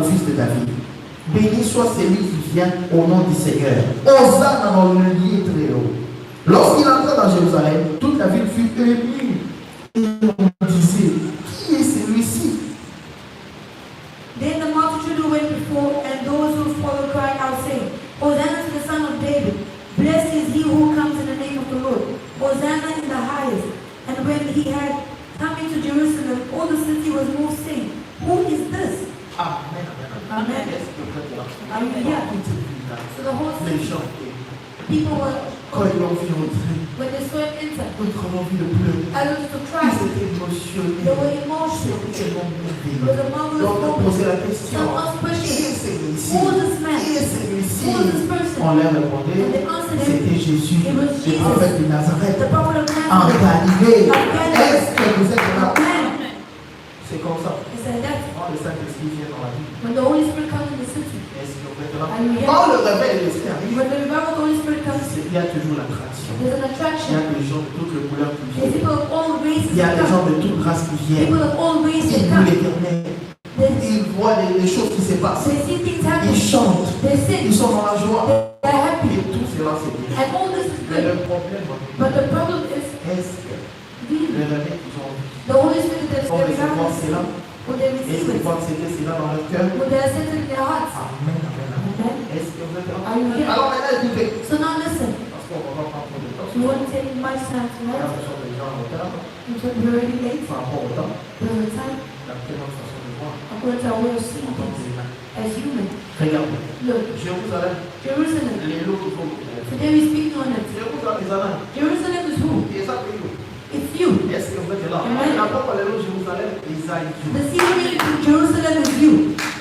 au fils de David. Béni soit celui qui vient au nom du Seigneur. Hosanna dans le lieu très haut. Lorsqu'il entra dans Jérusalem, toute la ville fut émue. Et on disait, qui est celui-ci? Then the multitude who went before and those who followed cried out, saying, Hosanna to the Son of David. Blessed is he who comes in the name of the Lord. Hosanna in the highest. And when he had come into Jerusalem, all the city was moved, saying, Who is this? Amen. Amen. Hallelujah. So the whole city, people were, Quand ils l'ont vu entrer, when they saw him enter, d'autres ont envie de pleurer. I wanted to Ils cry. étaient émotionnés. They were emotional. Tellement It merveilleux. was a marvelous Donc on moment. posait la question, Some asked qui est questions. celui-ci? Who is this man? Qui est celui-ci? Who is this person? On leur répondait, And they answered him, c'était Jésus, It was le Jesus. prophète de Nazareth, The prophet of en Nazareth. Galilée. Of Galilee. Est-ce que vous êtes là? Amen. C'est comme ça. He said that Quand le Saint-Esprit vient dans la vie, when the Holy Spirit comes in the city, est-ce que vous êtes là? Hallelujah. Quand le réveil de l'Esprit arrive, when the revival of the Holy Spirit comes, il y a toujours l'attraction. there's an Il y a attraction. des gens de toutes les couleurs qui There's viennent. people of all races Il y a that des gens come. de toutes races qui viennent. People of all races Ils that louent come. l'Éternel. They Ils voient les choses qui se passent. see things happen. Ils chantent. They sing. Ils sont dans la joie. They're happy. Et tout cela, c'est bien. And all this is Mais good. le problème, But the problem is, est-ce que really, le réveil qu'ils ont vu, the Holy Spirit that is on the les voit revival, cela, would they est-ce receive qu'ils it? voient que c'était cela dans leur cœur? Would they accept it in their hearts? Amen, amen, amen. Amen. Est-ce que vous êtes là? Are you here? Alors maintenant, écoutez. So now listen. Parce qu'on va pas prendre trop de temps. We won't take much time Car tonight. nous sommes déjà en retard Because we're already late. par rapport au temps. There's a time D'après notre façon de voir. according to our way of seeing En tant things qu'humain. as human. Regardez. Look, Jérusalem, Jerusalem. les lots qui font. Today we're speaking on it. Jérusalem, Jerusalem is who? et ça fait nous. It's you. Est-ce que vous êtes là? Amen. La parole est là, Jérusalem, Isaïe. The secret to Jerusalem is you.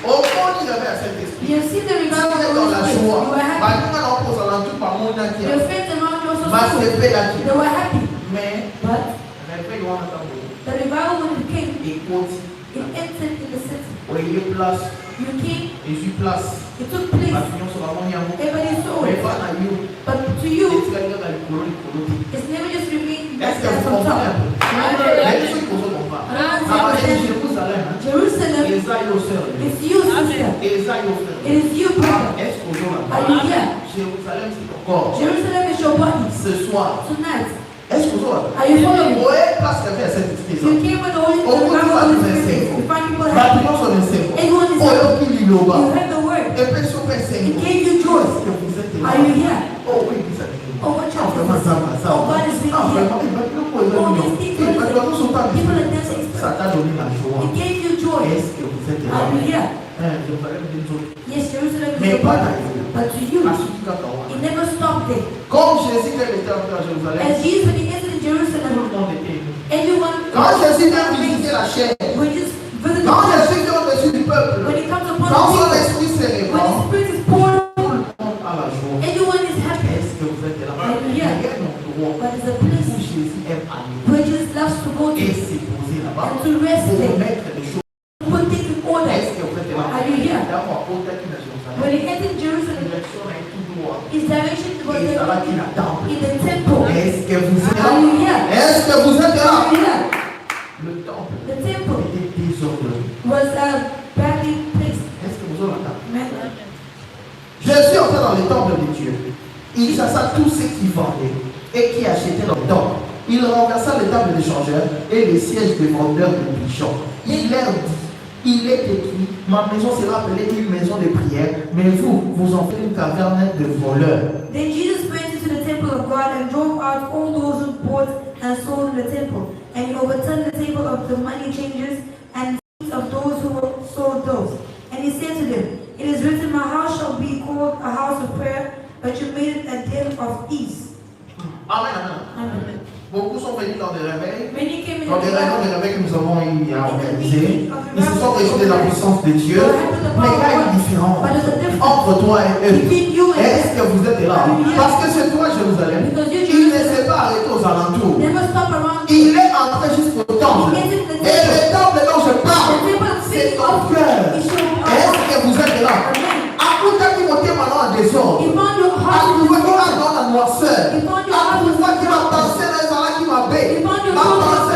Au fond, il avait à cet esprit. You have seen the Si revival vous of êtes the dans Holy la Spirit. joie, You were happy. bah, nous, on pose à l'entour par mon qui Your friends around you also va se saw. faire là. They were happy. Mais, But réveil, on attend. the revival when it came, Écoute, it entered in the city. oui, il place, You came, et je place. it took La place. union sera mon yaourt. Everybody saw Mais it. pas à you. But to Et you, tu vas dire dans le colon, le colon. it's never just remained Est-ce que as vous on top. comprenez un peu? Les choses qu'on ne comprend pas. Ah, c'est Jérusalem. hein. Jerusalem, Isaïe au sœur. it's you, sister. Isaïe au frère. It is you, brother. Est-ce qu'on joue là? Are you here? Jérusalem, c'est ton corps. Jerusalem is your body. Ce soir, Tonight, est-ce qu'on joue là? are you following? Oui, parce qu'il y avait cet esprit. You came with the Holy Au bout Spirit. du The Holy matin, Spirit. c'est You find people bon. happy. Bâtiment son insecte. Everyone is Oh, happy. il y a You bas. heard the word. Et puis, sur It P5. gave you joy. Est-ce que vous êtes là? Are you here? Oh, oui, vous êtes là. Oh, what Ah, church vraiment, is ça this? va, ça Oh, va. God is with Ah, you. vraiment, il va plus pour les All millions. these Et people, les gens sont pas people are dancing. Ça t'a donné la joie. It gave you joy. Est-ce que vous êtes là? Are you here? Jérusalem des autres. Yes, Jerusalem is Mais your pas body. d'ailleurs. But to you, À celui qui a tort. it never stopped there. Comme Jésus, quand il était entré à Jérusalem, As Jesus, when he entered tout Jerusalem, le monde était ému. everyone, Quand Jésus vient visiter la chair, when Jesus visited quand the Jésus vient au-dessus du peuple, when he comes upon quand the son people, esprit se when répand, the Spirit is poured, tout le monde a la joie. everyone is happy. Est-ce que vous êtes là? Alléluia. Il y a un endroit But it's a où place Jésus aime aller where Jesus loves to go et to s'est posé là-bas and to rest pour there, mettre les choses. put things in order. Est-ce que vous êtes là? Alléluia. D'abord, au taquin de Jérusalem, When he entered Jerusalem, l'élection est tout droit. his direction was Et ça va qu'il in a temple. the temple. Est-ce que vous êtes là? Alléluia. Est-ce que vous êtes là? Hallelujah. Le temple The temple était désordonné. was badly placed. Est-ce que vous êtes là? Amen. Jésus entra dans le temple de Dieu. Il chassa tous ceux qui vendaient et qui achetaient dans le temple. Il renversa les tables des changeurs et les sièges des vendeurs de pigeons. Il leur dit, il est écrit, ma maison sera appelée une maison de prière, mais vous, vous en faites une caverne de voleurs. Then Jesus went into the temple of God and drove out all those who bought and sold in the temple. And he overturned the table of the money changers and the seats of those who sold those. And he said to them, it is written, my house shall be called a house of prayer, but you made it a den of peace. Amen, amen. Amen. Beaucoup sont venus dans des réveils, Many came in dans des réunions the de réveils que nous avons eu à organiser. Ils se sont réunis de la puissance de Dieu, mais il y a une différence entre toi et eux. between you and Est-ce que vous êtes là? Parce que c'est toi, Jérusalem. because you Il ne Jerusalem s'est pas arrêté aux alentours. never stop around you. Il est entré jusqu'au temple. Et le temple dont je parle, c'est ton cœur. Est-ce que vous êtes là? À tout temps qui montait maintenant en désordre. You found your À heart tout in fois the qui va Lord. dans la noirceur. À tout fois qui va penser dans les qui m'a You found your ma soul pensée